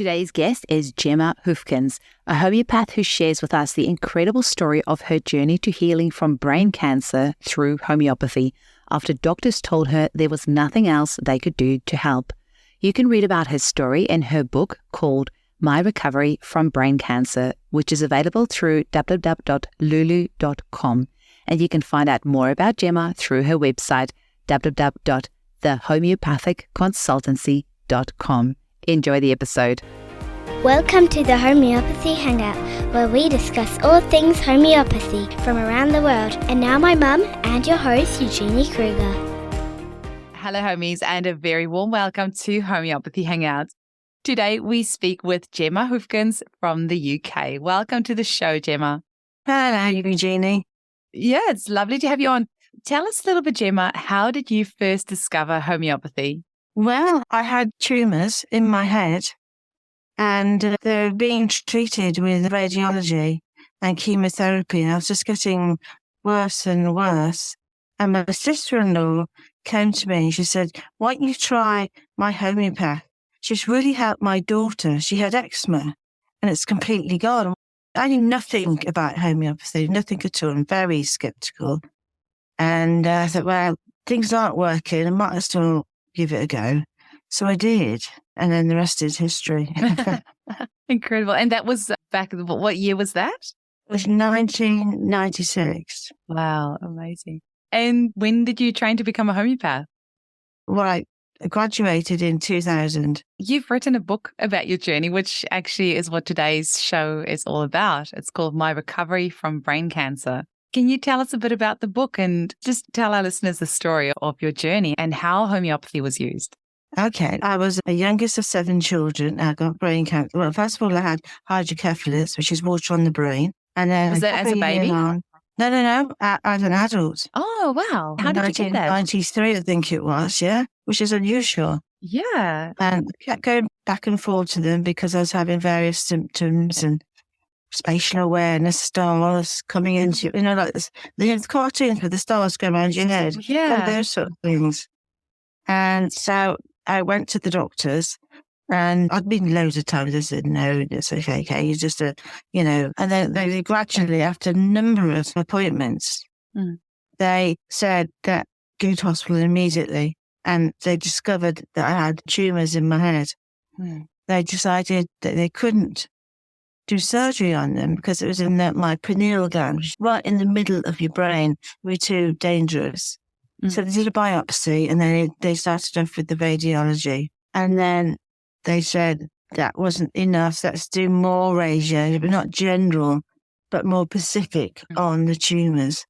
Today's guest is Gemma Hoefkens, a homeopath who shares with us the incredible story of her journey to healing from brain cancer through homeopathy, after doctors told her there was nothing else they could do to help. You can read about her story in her book called My Recovery from Brain Cancer, which is available through www.lulu.com. And you can find out more about Gemma through her website, www.thehomeopathic.consultancy.com. Enjoy the episode. Welcome to the Homeopathy Hangout, where we discuss all things homeopathy from around the world. And now my mum and your host, Eugenie Kruger. Hello, homies, and a very warm welcome to Homeopathy Hangout. Today, we speak with Gemma Hoefkens from the UK. Welcome to the show, Gemma. Hello, Eugenie. Yeah, it's lovely to have you on. Tell us a little bit, Gemma, how did you first discover homeopathy? Well, I had tumours in my head and they were being treated with radiology and chemotherapy. And I was just getting worse and worse. And my sister-in-law came to me and she said, why don't you try my homeopath? She's really helped my daughter. She had eczema and it's completely gone. I knew nothing about homeopathy, nothing at all. I'm very sceptical. And I thought, well, things aren't working. I might as well give it a go. So I did. And then the rest is history. Incredible. And that was back, what year was that? It was 1996. Wow, amazing. And when did you train to become a homeopath? Well, I graduated in 2000. You've written a book about your journey, which actually is what today's show is all about. It's called My Recovery from Brain Cancer. Can you tell us a bit about the book and just tell our listeners the story of your journey and how homeopathy was used? Okay. I was the youngest of 7 children. I got brain cancer. Well, first of all, I had hydrocephalus, which is water on the brain. And then Was that as a baby? No, as an adult. Oh, wow. How did you get that? 1993, I think it was, yeah, which is unusual. Yeah. And I kept going back and forth to them because I was having various symptoms and spatial awareness, stars coming into, like the cartoons with the stars going around your head. Yeah. Those sort of things. And so I went to the doctors and I'd been loads of times. They said, no, it's okay. You're just and then they gradually, after a number of appointments, they said that go to hospital immediately. And they discovered that I had tumours in my head. They decided that they couldn't do surgery on them because it was in my pineal gland, right in the middle of your brain. We're too dangerous. So they did a biopsy and then they started off with the radiology. And then they said that wasn't enough. Let's do more radio, but not general, but more specific on the tumours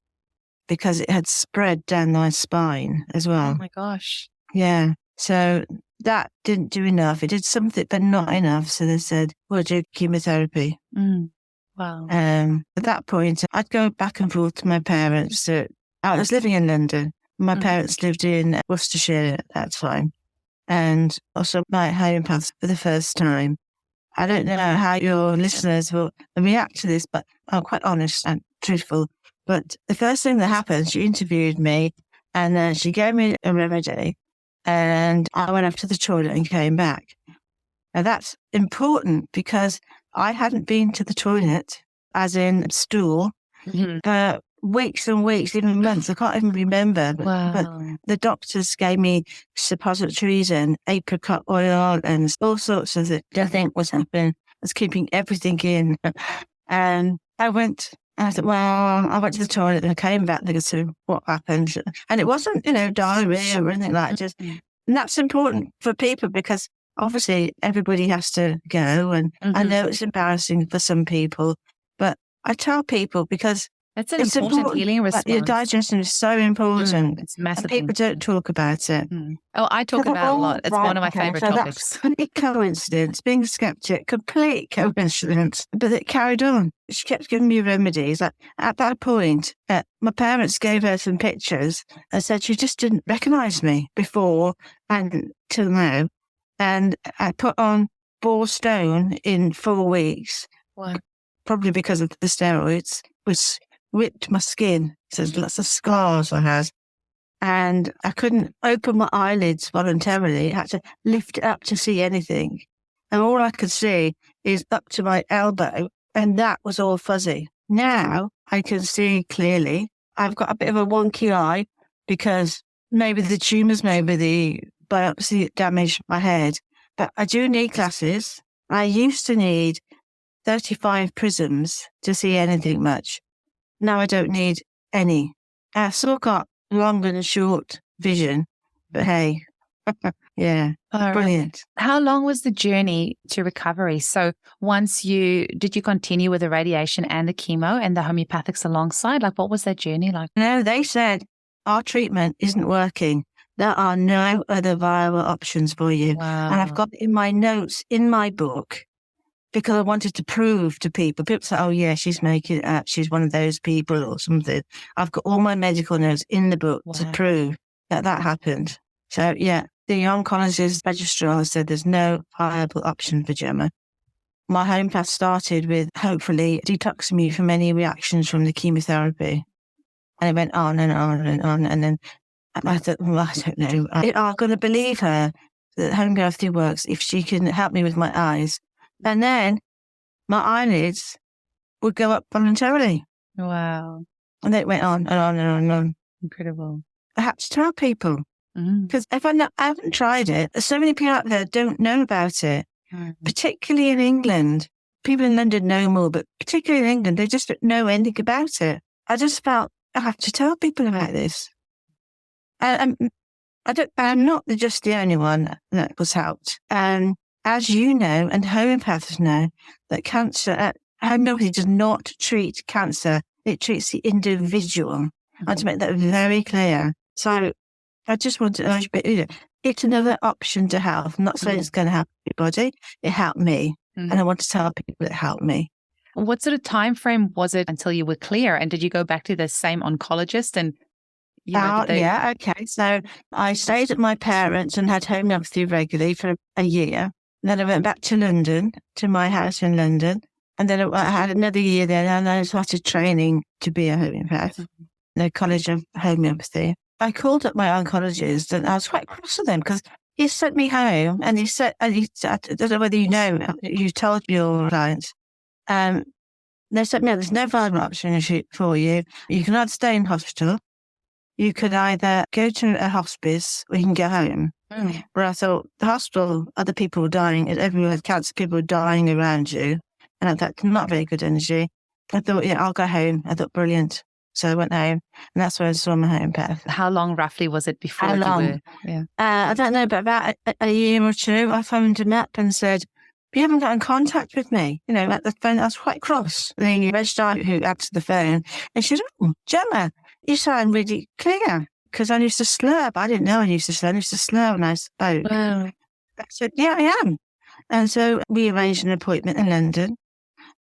because it had spread down my spine as well. Oh my gosh. Yeah. So that didn't do enough. It did something, but not enough. So they said, we'll do chemotherapy. Wow. At that point, I'd go back and forth to my parents. I was living in London. My parents lived in Worcestershire at that time. And also my homeopath for the first time. I don't know how your listeners will react to this, but I'm quite honest and truthful. But the first thing that happened, she interviewed me and she gave me a remedy. And I went up to the toilet and came back. Now that's important because I hadn't been to the toilet, as in stool, for weeks and weeks, even months. I can't even remember. But the doctors gave me suppositories and apricot oil and all sorts of things. I think was happening. I was keeping everything in. And I thought, well, I went to the toilet and I came back and said, what happened? And it wasn't, diarrhea or anything like that. And that's important for people because obviously everybody has to go. And I know it's embarrassing for some people, but I tell people because it's an important healing response. Your digestion is so important. It's massive. And people don't talk about it. Oh, I talk about it a lot. It's one of my favorite topics. That's complete coincidence. Being skeptic, complete coincidence. But it carried on. She kept giving me remedies. At that point, my parents gave her some pictures and said she just didn't recognise me before and till now. And I put on 4 stone in 4 weeks. Wow. Probably because of the steroids, which ripped my skin. So there's lots of scars I had. And I couldn't open my eyelids voluntarily. I had to lift it up to see anything. and all I could see is up to my elbow, and that was all fuzzy. Now I can see clearly. I've got a bit of a wonky eye because maybe the tumours, maybe the biopsy damaged my head, but I do need glasses. I used to need 35 prisms to see anything much. Now I don't need any. I've still got long and short vision, but hey, yeah, brilliant. How long was the journey to recovery? So did you continue with the radiation and the chemo and the homeopathics alongside? Like, what was that journey like? No, they said our treatment isn't working. There are no other viable options for you. Wow. And I've got in my notes in my book, because I wanted to prove to people. People say, oh, yeah, she's making it up. She's one of those people or something. I've got all my medical notes in the book to prove that happened. So, yeah, the oncologist registrar said there's no viable option for Gemma. My homeopath started with hopefully detoxing me from any reactions from the chemotherapy. And it went on and on and on. And then I thought, well, I don't know. I'm going to believe her that homeopathy works if she can help me with my eyes. And then my eyelids would go up voluntarily. Wow. And then it went on and on and on and on. Incredible. I had to tell people. Because if I haven't tried it, there's so many people out there don't know about it, particularly in England. People in London know more, but particularly in England, they just don't know anything about it. I just felt I have to tell people about this. I'm not just the only one that was helped. As you know, and homeopaths know, that cancer, homeopathy does not treat cancer. It treats the individual. I want to make that very clear. So I just want to urge you, it's another option to health. I'm not saying it's going to help everybody. It helped me. And I want to tell people it helped me. What sort of time frame was it until you were clear? And did you go back to the same oncologist? And yeah, okay. So I stayed at my parents' and had homeopathy regularly for a year. Then I went back to London, to my house in London. And then I had another year there, and I started training to be a homeopath, the College of Homeopathy. I called up my oncologist, and I was quite cross with him because he sent me home, and he said, I don't know whether you know, you told your clients, they said, no, there's no viable option for you. You can either stay in hospital, you could either go to a hospice, or you can go home. But I thought, the hospital, other people were dying, everywhere with cancer, people were dying around you. And I thought, not very good energy. I thought, yeah, I'll go home. I thought, brilliant. So I went home, and that's where I saw my homeopath. How long roughly was it before How long? you were? Yeah. I don't know, but about a year or two, I phoned him up and said, you haven't got in contact with me. You know, at the phone, I was quite cross. The registrar who answered the phone, and she said, oh, Gemma, you sound really clear. Because I used to slur, but I didn't know I used to slur. I used to slur when I spoke. Wow. I said, yeah, I am. And so we arranged an appointment in London.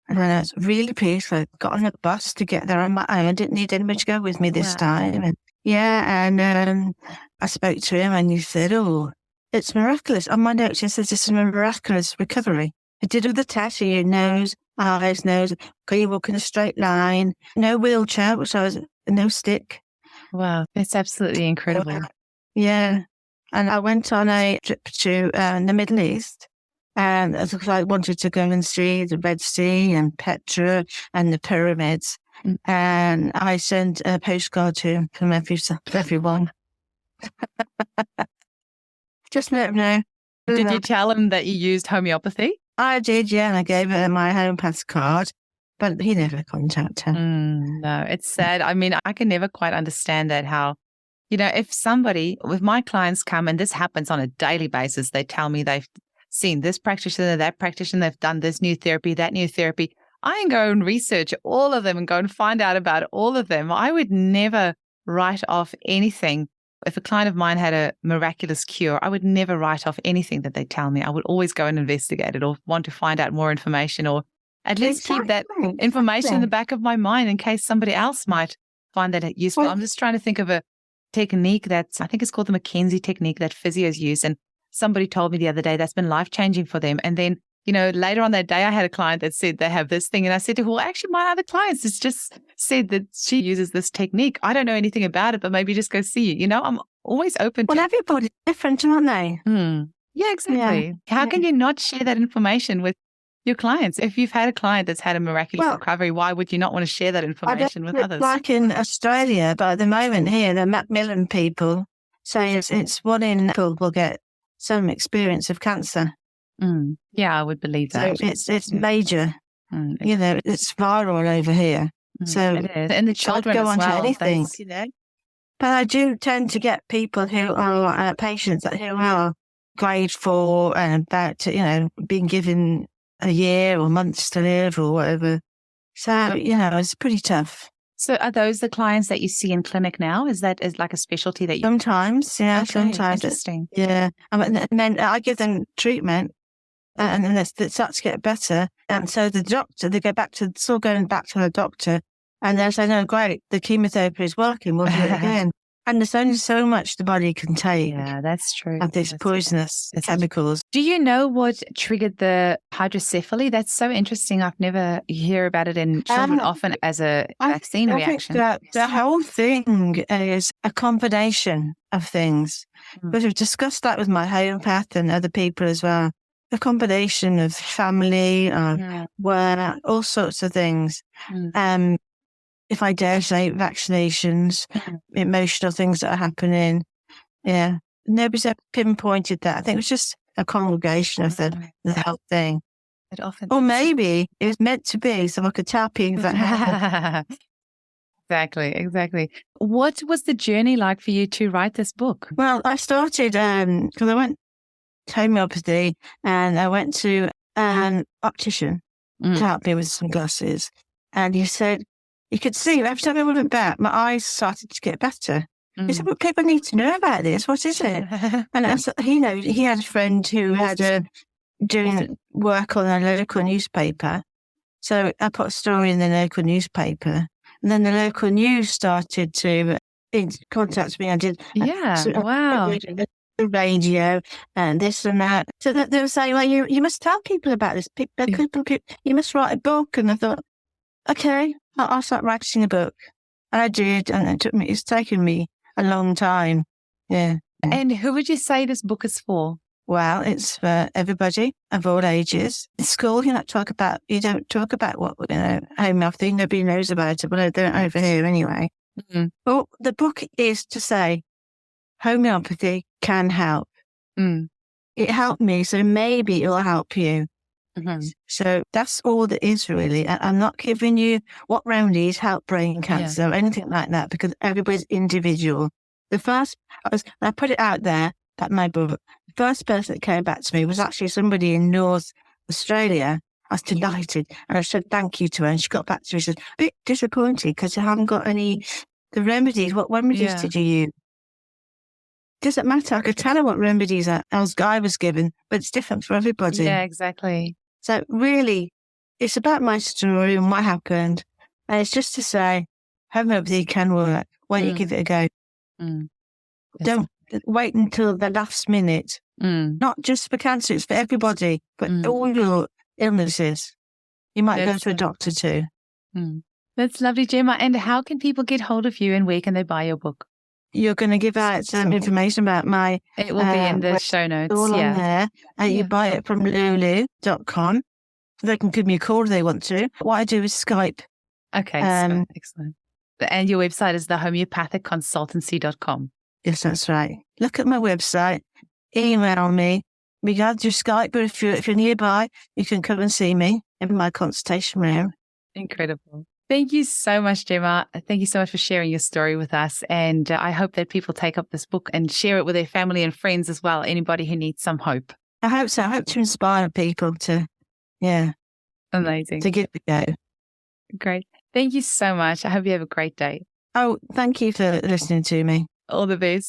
And then I was really pleased. I got on a bus to get there on my own. I didn't need anybody to go with me this time. And I spoke to him, and he said, oh, it's miraculous. On my notes, it says it's a miraculous recovery. I did all the tests, your nose, eyes, nose. Can you walk in a straight line? No wheelchair, which I was, no stick. Wow, that's absolutely incredible. Yeah. And I went on a trip to the Middle East, and because I wanted to go and see the Red Sea and Petra and the pyramids. And I sent a postcard to from everyone. Just let them know. Did you tell him that you used homeopathy? I did, yeah. And I gave her my homeopath card. But he never contacted her. No, it's sad. I mean, I can never quite understand that how, you know, if somebody, with my clients come, and this happens on a daily basis, they tell me they've seen this practitioner, that practitioner, they've done this new therapy, that new therapy. I can go and research all of them and go and find out about all of them. I would never write off anything. If a client of mine had a miraculous cure, I would never write off anything that they tell me. I would always go and investigate it or want to find out more information, or at least keep that information in the back of my mind in case somebody else might find that useful. I'm just trying to think of a technique that's, I think it's called the McKenzie technique that physios use. And somebody told me the other day that's been life-changing for them. And then, you know, later on that day, I had a client that said they have this thing. And I said to her, well, actually, my other clients has just said that she uses this technique. I don't know anything about it, but maybe just go see you. You know, I'm always open to... Well, everybody's different, aren't they? Yeah, exactly. How can you not share that information with your clients? If you've had a client that's had a miraculous recovery, why would you not want to share that information with others? Like in Australia, but at the moment here, the Macmillan people say it's 1 in people will get some experience of cancer. Yeah, I would believe that. So it's major. You know, it's viral over here. So it is. And the children go as on well. to anything, you know. But I do tend to get people who are patients who are grade 4 and about to, you know, being given a year or months to live or whatever. So, you know, it's pretty tough. So are those the clients that you see in clinic now? Is that like a specialty that you... Sometimes, yeah, Okay, sometimes. Interesting. Yeah. And then I give them treatment and then it starts to get better. And so the doctor, they go back to, still going back to the doctor and they'll say, no, great, the chemotherapy is working, we'll do it again. And there's only so much the body can take. Yeah, that's true. Of these poisonous chemicals. Do you know what triggered the hydrocephaly? That's so interesting. I've never hear about it in children, often as a vaccine reaction. I think the whole thing is a combination of things. But we've discussed that with my homeopath and other people as well. A combination of family, work, all sorts of things. If I dare say, vaccinations, emotional things that are happening. Yeah. Nobody's ever pinpointed that. I think it was just a congregation of the whole thing. Or maybe it was meant to be so I could tell people that. Exactly. What was the journey like for you to write this book? Well, I started because I went to homeopathy and I went to an optician to help me with some glasses. And he said, you could see every time I went back, my eyes started to get better. He said, well, people need to know about this. What is it? And I said, he had a friend who had doing work on a local newspaper. So I put a story in the local newspaper. And then the local news started to contact me. I did the radio and this and that. So that they were saying, well, you must tell people about this. People, you must write a book. And I thought, okay, I'll start writing a book. And I did. And it's taken me a long time. Yeah. And who would you say this book is for? Well, it's for everybody of all ages. In school, you don't talk about what, homeopathy. Nobody knows about it, but I don't over here anyway. Well, the book is to say homeopathy can help. It helped me, so maybe it will help you. So that's all that is really. I'm not giving you what remedies help brain cancer or anything like that because everybody's individual. I put it out there, that my book, the first person that came back to me was actually somebody in North Australia. I was delighted and I said thank you to her and she got back to me and said, a bit disappointed because I haven't got the remedies. What remedies did you use? Doesn't matter. I could tell her what remedies I was given, but it's different for everybody. Yeah, exactly. So really, it's about my story and what happened. And it's just to say, homeopathy can work when you give it a go. Don't wait until the last minute. Not just for cancer, it's for everybody, but all your illnesses. You might go to a doctor too. That's lovely, Gemma. And how can people get hold of you and where can they buy your book? You're going to give out some information about my... It will be in the show notes. All on there. You buy it from lulu.com. They can give me a call if they want to. What I do is Skype. Okay, excellent. And your website is thehomeopathicconsultancy.com. Yes, that's right. Look at my website. Email me. We can do Skype, but if you're nearby, you can come and see me in my consultation room. Incredible. Thank you so much, Gemma. Thank you so much for sharing your story with us. And I hope that people take up this book and share it with their family and friends as well. Anybody who needs some hope. I hope so. I hope to inspire people to, amazing. To give it a go. Great. Thank you so much. I hope you have a great day. Oh, thank you for listening to me. All the best.